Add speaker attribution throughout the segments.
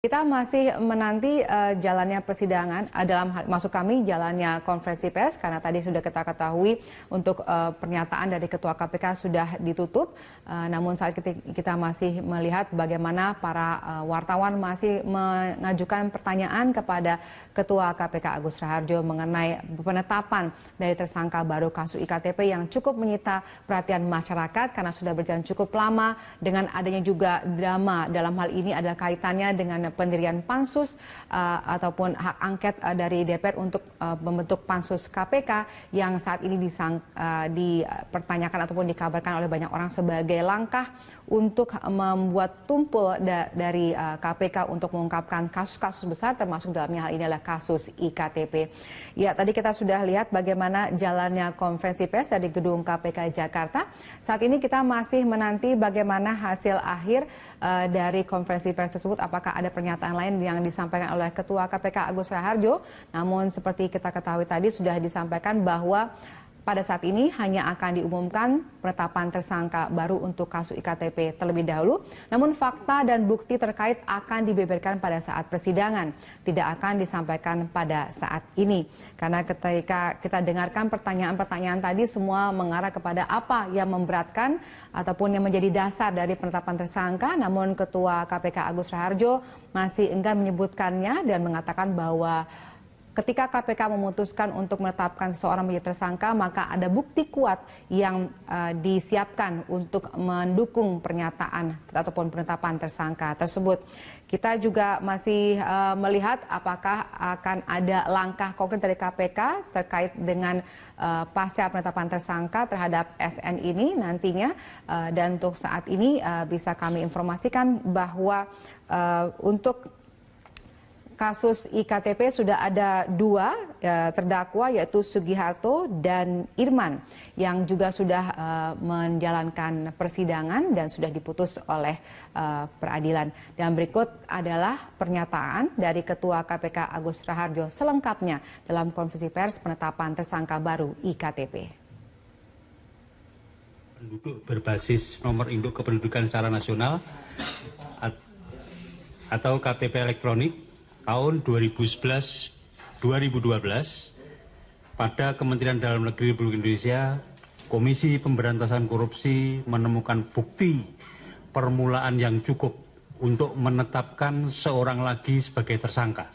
Speaker 1: Kita masih menanti jalannya persidangan maksud kami jalannya konferensi pers karena tadi sudah kita ketahui untuk pernyataan dari Ketua KPK sudah ditutup. Namun saat kita masih melihat bagaimana para wartawan masih mengajukan pertanyaan kepada Ketua KPK Agus Raharjo mengenai penetapan dari tersangka baru kasus iktp yang cukup menyita perhatian masyarakat karena sudah berjalan cukup lama, dengan adanya juga drama dalam hal ini adalah kaitannya dengan pendirian pansus ataupun hak angket dari DPR untuk membentuk pansus KPK yang saat ini dipertanyakan ataupun dikabarkan oleh banyak orang sebagai langkah untuk membuat tumpul dari KPK untuk mengungkapkan kasus-kasus besar termasuk dalamnya hal ini adalah kasus iktp. Ya, tadi kita sudah lihat bagaimana jalannya konferensi pers dari gedung KPK Jakarta. Saat ini kita masih menanti bagaimana hasil akhir dari konferensi pers tersebut, apakah ada pernyataan lain yang disampaikan oleh Ketua KPK Agus Raharjo. Namun seperti kita ketahui tadi sudah disampaikan bahwa pada saat ini hanya akan diumumkan penetapan tersangka baru untuk kasus iktp terlebih dahulu. Namun fakta dan bukti terkait akan dibeberkan pada saat persidangan, tidak akan disampaikan pada saat ini. Karena ketika kita dengarkan pertanyaan-pertanyaan tadi semua mengarah kepada apa yang memberatkan ataupun yang menjadi dasar dari penetapan tersangka. Namun Ketua KPK Agus Raharjo masih enggan menyebutkannya dan mengatakan bahwa ketika KPK memutuskan untuk menetapkan seseorang menjadi tersangka, maka ada bukti kuat yang disiapkan untuk mendukung pernyataan ataupun penetapan tersangka tersebut. Kita juga masih melihat apakah akan ada langkah konkret dari KPK terkait dengan pasca penetapan tersangka terhadap SN ini nantinya. Dan untuk saat ini bisa kami informasikan bahwa untuk kasus iktp sudah ada dua terdakwa yaitu Sugiharto dan Irman yang juga sudah menjalankan persidangan dan sudah diputus oleh peradilan. Dan berikut adalah pernyataan dari Ketua KPK Agus Raharjo selengkapnya dalam konferensi pers penetapan tersangka baru iktp.
Speaker 2: Penduduk berbasis nomor induk kependudukan secara nasional atau KTP elektronik tahun 2011-2012 pada Kementerian Dalam Negeri Republik Indonesia, Komisi Pemberantasan Korupsi menemukan bukti permulaan yang cukup untuk menetapkan seorang lagi sebagai tersangka.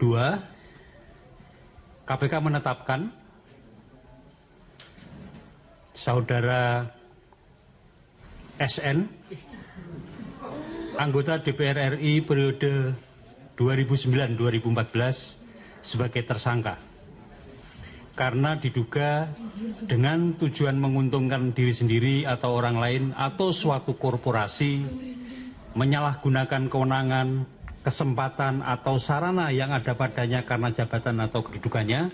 Speaker 2: 2. KPK menetapkan saudara SN, anggota DPR RI periode 2009-2014 sebagai tersangka karena diduga dengan tujuan menguntungkan diri sendiri atau orang lain atau suatu korporasi menyalahgunakan kewenangan, kesempatan atau sarana yang ada padanya karena jabatan atau kedudukannya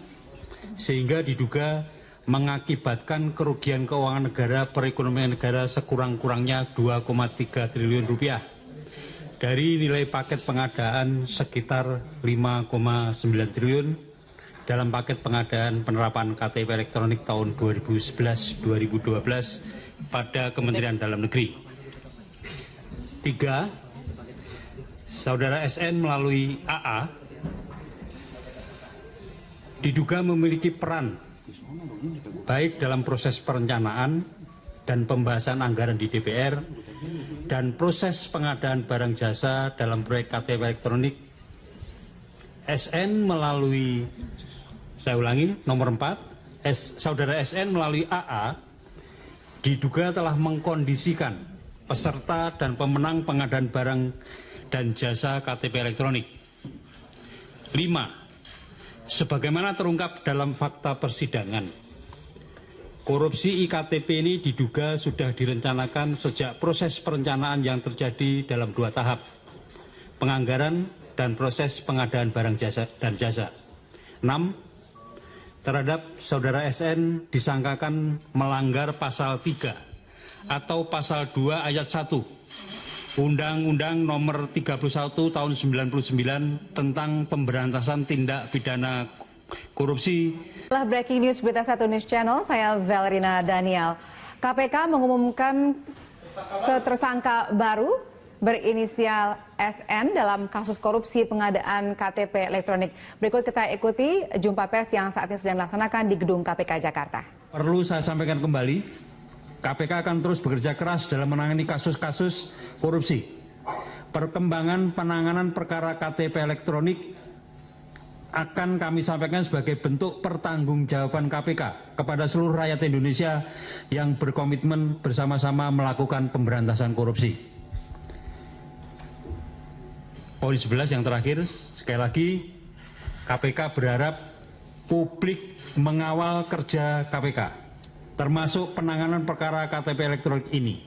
Speaker 2: sehingga diduga mengakibatkan kerugian keuangan negara, perekonomian negara sekurang-kurangnya 2,3 triliun rupiah dari nilai paket pengadaan sekitar 5,9 triliun dalam paket pengadaan penerapan KTP elektronik tahun 2011-2012 pada Kementerian Dalam Negeri. 3. Saudara SN melalui AA diduga memiliki peran baik dalam proses perencanaan dan pembahasan anggaran di DPR dan proses pengadaan barang jasa dalam proyek KTP elektronik. SN melalui, saya ulangi, nomor 4, saudara SN melalui AA diduga telah mengkondisikan peserta dan pemenang pengadaan barang dan jasa KTP elektronik. 5. Sebagaimana terungkap dalam fakta persidangan, korupsi iktp ini diduga sudah direncanakan sejak proses perencanaan yang terjadi dalam 2 tahap, penganggaran dan proses pengadaan barang jasa dan jasa. 6. Terhadap saudara SN disangkakan melanggar pasal 3 atau pasal 2 ayat 1 Undang-Undang Nomor 31 Tahun 99 tentang Pemberantasan Tindak Pidana Korupsi.
Speaker 1: Setelah breaking news Berita 1 News Channel, saya Valerina Daniel. KPK mengumumkan tersangka baru berinisial SN dalam kasus korupsi pengadaan KTP elektronik. Berikut kita ikuti jumpa pers yang saat ini sedang dilaksanakan di gedung KPK Jakarta.
Speaker 2: Perlu saya sampaikan kembali, KPK akan terus bekerja keras dalam menangani kasus-kasus korupsi. Perkembangan penanganan perkara KTP elektronik akan kami sampaikan sebagai bentuk pertanggungjawaban KPK kepada seluruh rakyat Indonesia yang berkomitmen bersama-sama melakukan pemberantasan korupsi. Poin 11 yang terakhir, sekali lagi KPK berharap publik mengawal kerja KPK, termasuk penanganan perkara KTP elektronik ini,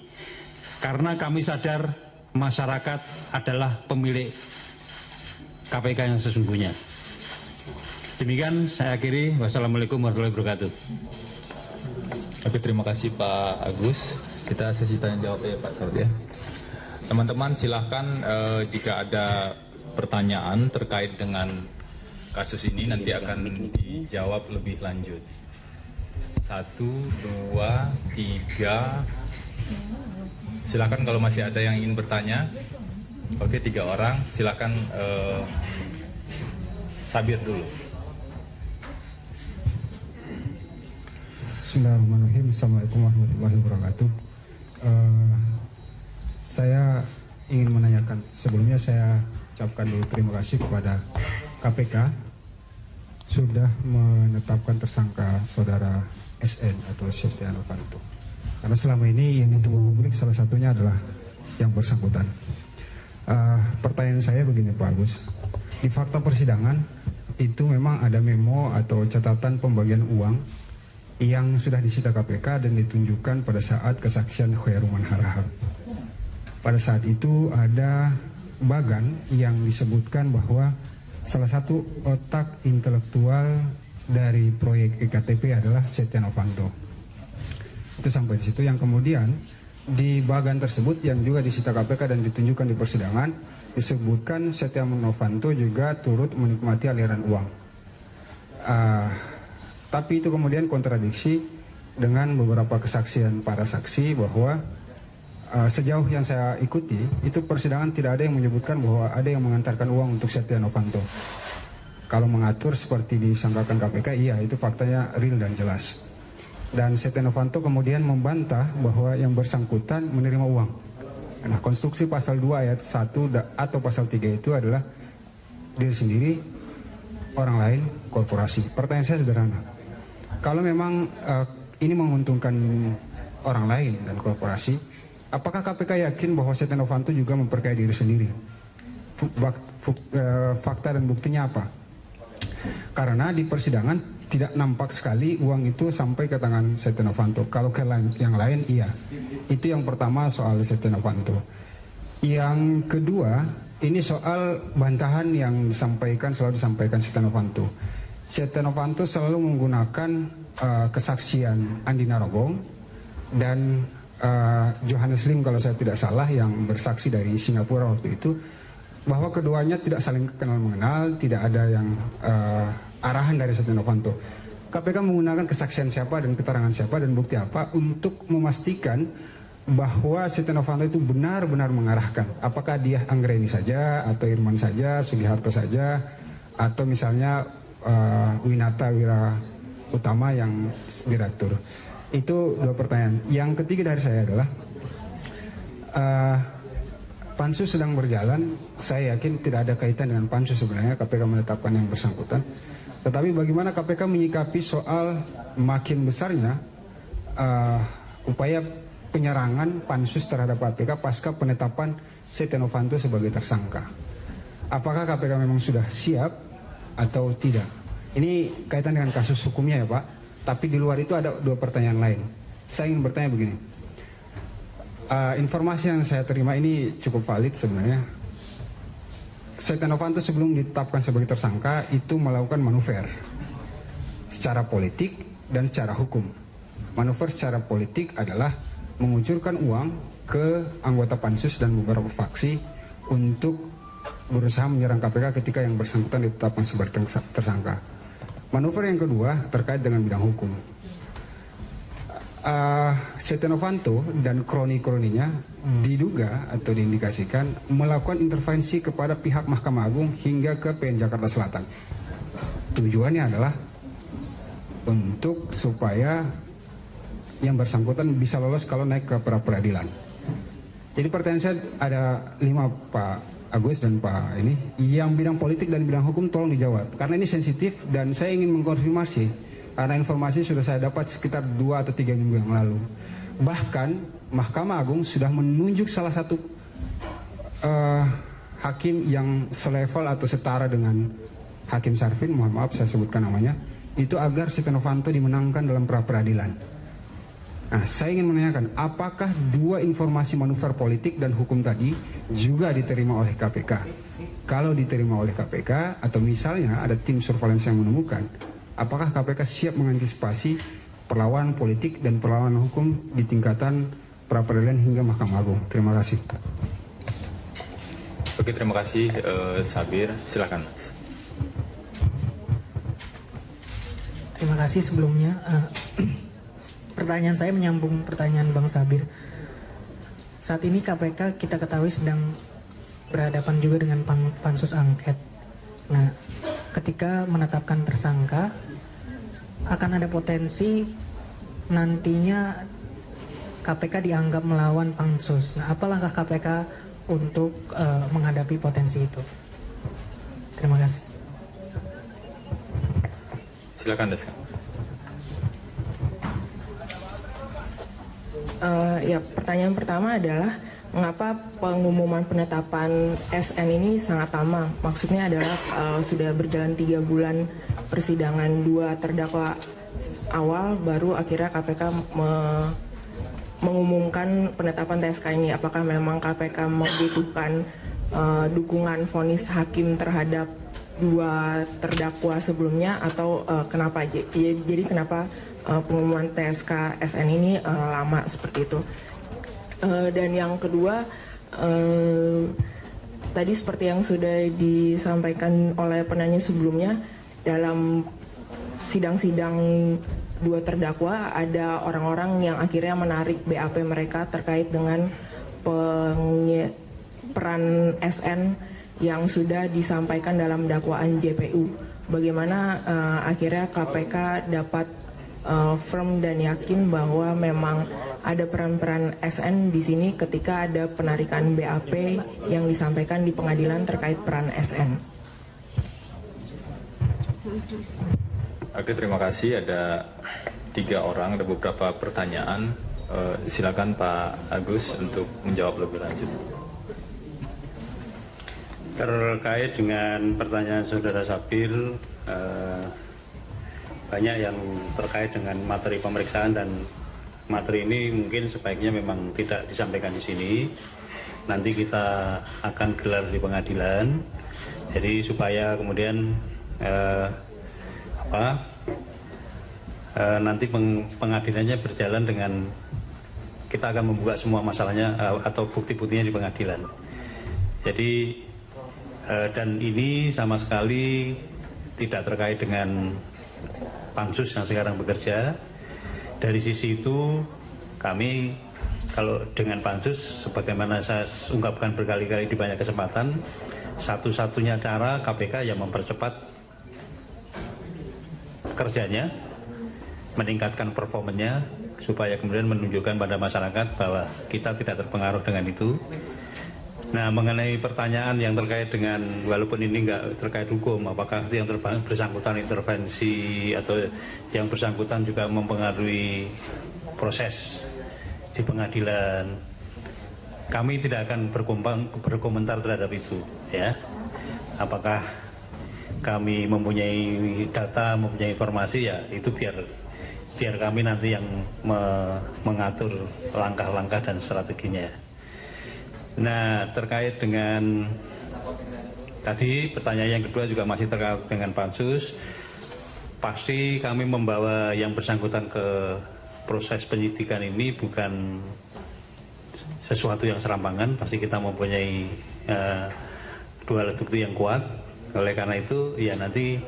Speaker 2: karena kami sadar masyarakat adalah pemilik KPK yang sesungguhnya. Demikian saya akhiri. Wassalamualaikum warahmatullahi wabarakatuh.
Speaker 3: Oke, terima kasih Pak Agus. Kita sesi tanya jawab ya Pak Saud ya. Teman-teman silahkan jika ada pertanyaan terkait dengan kasus ini nanti akan dijawab lebih lanjut. 1, 2, 3. Silahkan kalau masih ada yang ingin bertanya. Oke, 3 orang. Silahkan Sabir dulu.
Speaker 4: Bismillahirrahmanirrahim. Assalamualaikum warahmatullahi wabarakatuh. Saya ingin menanyakan, sebelumnya saya ucapkan dulu terima kasih kepada KPK sudah menetapkan tersangka saudara SN atau Setia Novanto. Karena selama ini yang ditunggu publik salah satunya adalah yang bersangkutan. Pertanyaan saya begini Pak Agus, di fakta persidangan itu memang ada memo atau catatan pembagian uang yang sudah disita KPK dan ditunjukkan pada saat kesaksian Khairuman Harahap. Pada saat itu ada bagan yang disebutkan bahwa salah satu otak intelektual dari proyek EKTP adalah Setia Novanto. Itu sampai di situ, yang kemudian di bagan tersebut yang juga disita KPK dan ditunjukkan di persidangan disebutkan Setia Novanto juga turut menikmati aliran uang. Tapi itu kemudian kontradiksi dengan beberapa kesaksian para saksi bahwa sejauh yang saya ikuti itu persidangan tidak ada yang menyebutkan bahwa ada yang mengantarkan uang untuk Setia Novanto. Kalau mengatur seperti disangkakan KPK, iya itu faktanya real dan jelas. Dan Setia Novanto kemudian membantah bahwa yang bersangkutan menerima uang. Nah, konstruksi pasal 2 ayat 1 atau pasal 3 itu adalah diri sendiri, orang lain, korporasi. Pertanyaan saya sederhana. Kalau memang ini menguntungkan orang lain dan korporasi, apakah KPK yakin bahwa Setia Novanto juga memperkaya diri sendiri? Fakta dan buktinya apa? Karena di persidangan tidak nampak sekali uang itu sampai ke tangan Setia Novanto. Kalau ke yang lain, iya. Itu yang pertama soal Setia Novanto. Yang kedua, ini soal bantahan yang selalu disampaikan Setia Novanto. Setia Novanto selalu menggunakan kesaksian Andi Narogong dan Johannes Lim kalau saya tidak salah yang bersaksi dari Singapura waktu itu, bahwa keduanya tidak saling kenal mengenal, tidak ada yang arahan dari Setia Novanto. KPK menggunakan kesaksian siapa dan keterangan siapa dan bukti apa untuk memastikan bahwa Setia Novanto itu benar-benar mengarahkan. Apakah dia Anggreni saja, atau Irman saja, Sugiharto saja, atau misalnya Winata Wira Utama yang direktur. Itu 2 pertanyaan. Yang ketiga dari saya adalah Pansus sedang berjalan. Saya yakin tidak ada kaitan dengan Pansus sebenarnya KPK menetapkan yang bersangkutan. Tetapi bagaimana KPK menyikapi soal makin besarnya upaya penyerangan Pansus terhadap KPK pasca penetapan Setia Novanto sebagai tersangka? Apakah KPK memang sudah siap atau tidak? Ini kaitan dengan kasus hukumnya ya Pak. Tapi di luar itu ada 2 pertanyaan lain. Saya ingin bertanya begini. Informasi yang saya terima ini cukup valid sebenarnya. Setia Novanto sebelum ditetapkan sebagai tersangka itu melakukan manuver secara politik dan secara hukum. Manuver secara politik adalah mengucurkan uang ke anggota Pansus dan beberapa faksi untuk berusaha menyerang KPK ketika yang bersangkutan ditetapkan sebagai tersangka. Manuver yang kedua terkait dengan bidang hukum. Setia Novanto dan kroni-kroninya diduga atau diindikasikan melakukan intervensi kepada pihak Mahkamah Agung hingga ke PN Jakarta Selatan. Tujuannya adalah untuk supaya yang bersangkutan bisa lolos kalau naik ke pra-peradilan. Jadi pertanyaan saya ada 5, Pak Agus dan Pak ini, yang bidang politik dan bidang hukum tolong dijawab karena ini sensitif dan saya ingin mengkonfirmasi karena informasi sudah saya dapat sekitar 2 atau 3 minggu yang lalu. Bahkan Mahkamah Agung sudah menunjuk salah satu hakim yang selevel atau setara dengan Hakim Sarfin, mohon maaf saya sebutkan namanya, itu agar Setia Novanto dimenangkan dalam pra-peradilan. Nah, saya ingin menanyakan, apakah 2 informasi manuver politik dan hukum tadi juga diterima oleh KPK? Kalau diterima oleh KPK, atau misalnya ada tim surveillance yang menemukan, apakah KPK siap mengantisipasi perlawanan politik dan perlawanan hukum di tingkatan pra-peradilan hingga Mahkamah Agung? Terima kasih.
Speaker 3: Oke, terima kasih Sabir. Silakan.
Speaker 5: Terima kasih sebelumnya. Pertanyaan saya menyambung pertanyaan Bang Sabir. Saat ini KPK kita ketahui sedang berhadapan juga dengan pansus angket. Nah, ketika menetapkan tersangka, akan ada potensi nantinya KPK dianggap melawan pansus. Nah, apa langkah KPK untuk menghadapi potensi itu? Terima kasih.
Speaker 3: Silakan, Deska.
Speaker 6: Ya, pertanyaan pertama adalah mengapa pengumuman penetapan SN ini sangat lama? Maksudnya adalah sudah berjalan 3 bulan persidangan 2 terdakwa awal, baru akhirnya KPK mengumumkan penetapan TSK ini. Apakah memang KPK membutuhkan dukungan vonis hakim terhadap 2 terdakwa sebelumnya, atau kenapa? Jadi kenapa pengumuman TSK SN ini lama seperti itu? Dan yang kedua, tadi seperti yang sudah disampaikan oleh penanya sebelumnya, dalam sidang-sidang 2 terdakwa ada orang-orang yang akhirnya menarik BAP mereka terkait dengan peran SN yang sudah disampaikan dalam dakwaan JPU. Bagaimana akhirnya KPK dapat firm dan yakin bahwa memang ada peran-peran SN di sini ketika ada penarikan BAP yang disampaikan di pengadilan terkait peran SN.
Speaker 3: Oke, terima kasih. Ada 3 orang, ada beberapa pertanyaan. Silakan Pak Agus untuk menjawab lebih lanjut.
Speaker 2: Terkait dengan pertanyaan Saudara Sabir, banyak yang terkait dengan materi pemeriksaan, dan materi ini mungkin sebaiknya memang tidak disampaikan di sini. Nanti kita akan gelar di pengadilan. Jadi supaya kemudian nanti pengadilannya berjalan dengan kita akan membuka semua masalahnya atau bukti-buktinya di pengadilan. Jadi dan ini sama sekali tidak terkait dengan pansus yang sekarang bekerja. Dari sisi itu kami, kalau dengan pansus sebagaimana saya ungkapkan berkali-kali di banyak kesempatan, satu-satunya cara KPK yang mempercepat kerjanya, meningkatkan performanya, supaya kemudian menunjukkan pada masyarakat bahwa kita tidak terpengaruh dengan itu. Nah, mengenai pertanyaan yang terkait dengan, walaupun ini nggak terkait hukum, apakah yang bersangkutan intervensi atau yang bersangkutan juga mempengaruhi proses di pengadilan, kami tidak akan berkomentar terhadap itu, ya. Apakah kami mempunyai data, mempunyai informasi, ya itu biar kami nanti yang mengatur langkah-langkah dan strateginya. Nah, terkait dengan tadi pertanyaan yang kedua juga masih terkait dengan pansus, pasti kami membawa yang bersangkutan ke proses penyidikan ini bukan sesuatu yang serampangan. Pasti kita mempunyai 2 alat bukti yang kuat. Oleh karena itu, ya nanti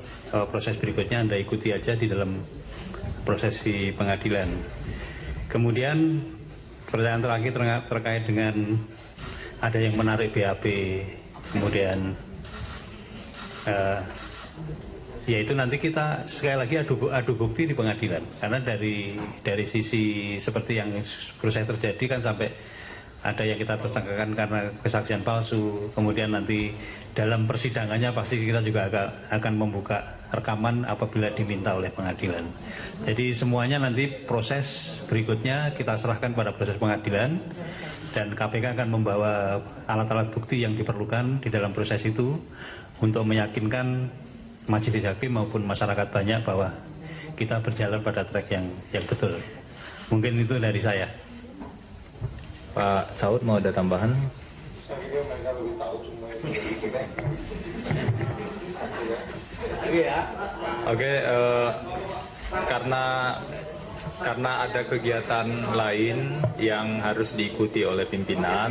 Speaker 2: proses berikutnya Anda ikuti aja di dalam proses di pengadilan. Kemudian pertanyaan terakhir terkait dengan ada yang menarik BAP, kemudian ya itu nanti kita sekali lagi adu bukti di pengadilan, karena dari sisi seperti yang selesai terjadi kan sampai ada yang kita tersangkakan karena kesaksian palsu, kemudian nanti dalam persidangannya pasti kita juga akan membuka rekaman apabila diminta oleh pengadilan. Jadi semuanya nanti proses berikutnya kita serahkan pada proses pengadilan, dan KPK akan membawa alat-alat bukti yang diperlukan di dalam proses itu untuk meyakinkan majelis hakim maupun masyarakat banyak bahwa kita berjalan pada track yang betul. Mungkin itu dari saya.
Speaker 3: Pak Saud mau ada tambahan? Oke, karena ada kegiatan lain yang harus diikuti oleh pimpinan.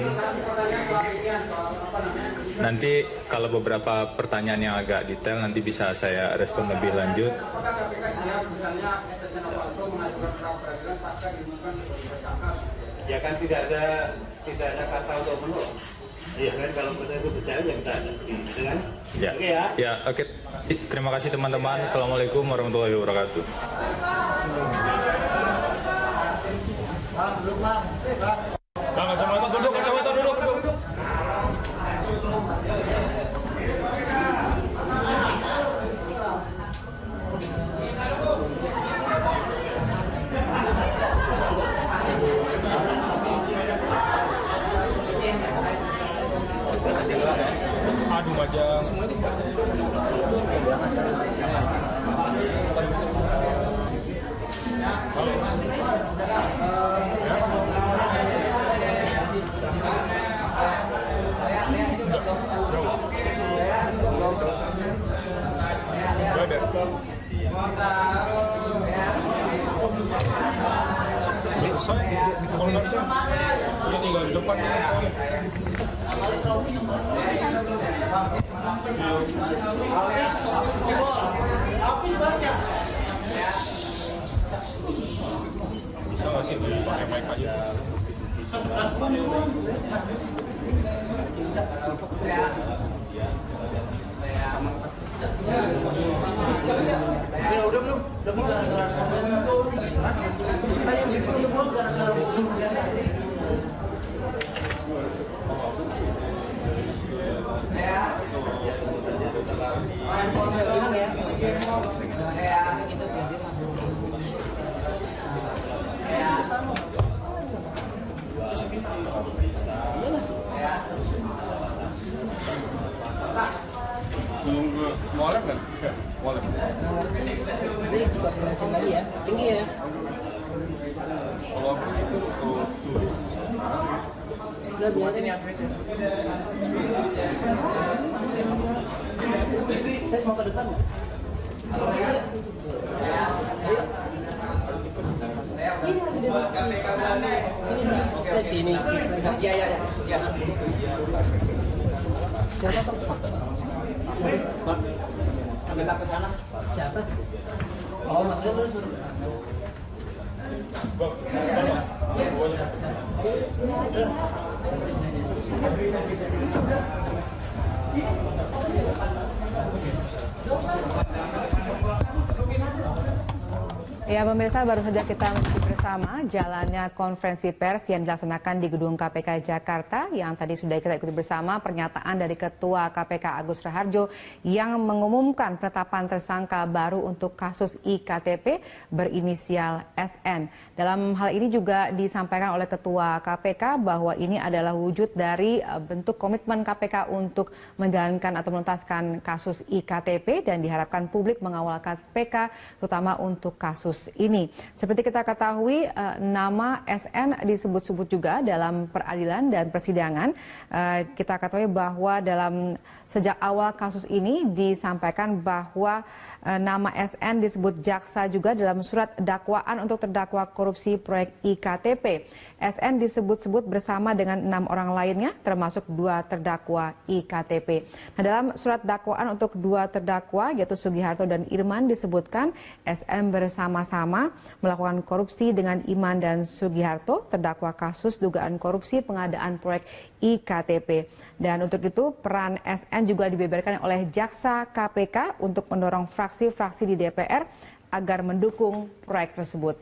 Speaker 3: Nanti kalau beberapa pertanyaan yang agak detail nanti bisa saya respon lebih lanjut.
Speaker 2: Ya kan tidak ada kata untuk menolak. Iya kan, kalau kita itu bicara ya kita ada. Kan?
Speaker 3: Ya. Oke ya. Ya, oke. Terima kasih teman-teman. Assalamualaikum warahmatullahi wabarakatuh.
Speaker 7: Kacamata duduk, kacamata duduk. Aduh aja semua ini. Kalau nggak bisa, bisa tinggal di depan. Bisa nggak sih pakai mic aja? Udah belum? Wallet nggak? Wallet.
Speaker 8: Ini bisa jelasin lagi ya, tinggi ya.
Speaker 7: Kalau itu
Speaker 8: Udah biarin ya. Tes mau ke depan nggak? Sini, sini. Ya. Siapa Pak? Pak, minta ke sana. Siapa? Oh, maksudnya lu suruh.
Speaker 1: Ya pemirsa, baru saja kita mengikuti bersama jalannya konferensi pers yang dilaksanakan di Gedung KPK Jakarta, yang tadi sudah kita ikuti bersama pernyataan dari Ketua KPK Agus Raharjo yang mengumumkan penetapan tersangka baru untuk kasus IKTP berinisial SN. Dalam hal ini juga disampaikan oleh Ketua KPK bahwa ini adalah wujud dari bentuk komitmen KPK untuk menjalankan atau menuntaskan kasus IKTP, dan diharapkan publik mengawal KPK terutama untuk kasus ini. Seperti kita ketahui, nama SN disebut-sebut juga dalam peradilan dan persidangan. Kita ketahui bahwa sejak awal kasus ini disampaikan bahwa nama SN disebut jaksa juga dalam surat dakwaan untuk terdakwa korupsi proyek IKTP. SN disebut-sebut bersama dengan 6 orang lainnya, termasuk 2 terdakwa IKTP. Nah, dalam surat dakwaan untuk 2 terdakwa, yaitu Sugiharto dan Irman, disebutkan SN bersama-sama melakukan korupsi dengan Iman dan Sugiharto, terdakwa kasus dugaan korupsi pengadaan proyek IKTP. Dan untuk itu, peran SN juga dibeberkan oleh Jaksa KPK untuk mendorong fraksi-fraksi di DPR agar mendukung proyek tersebut.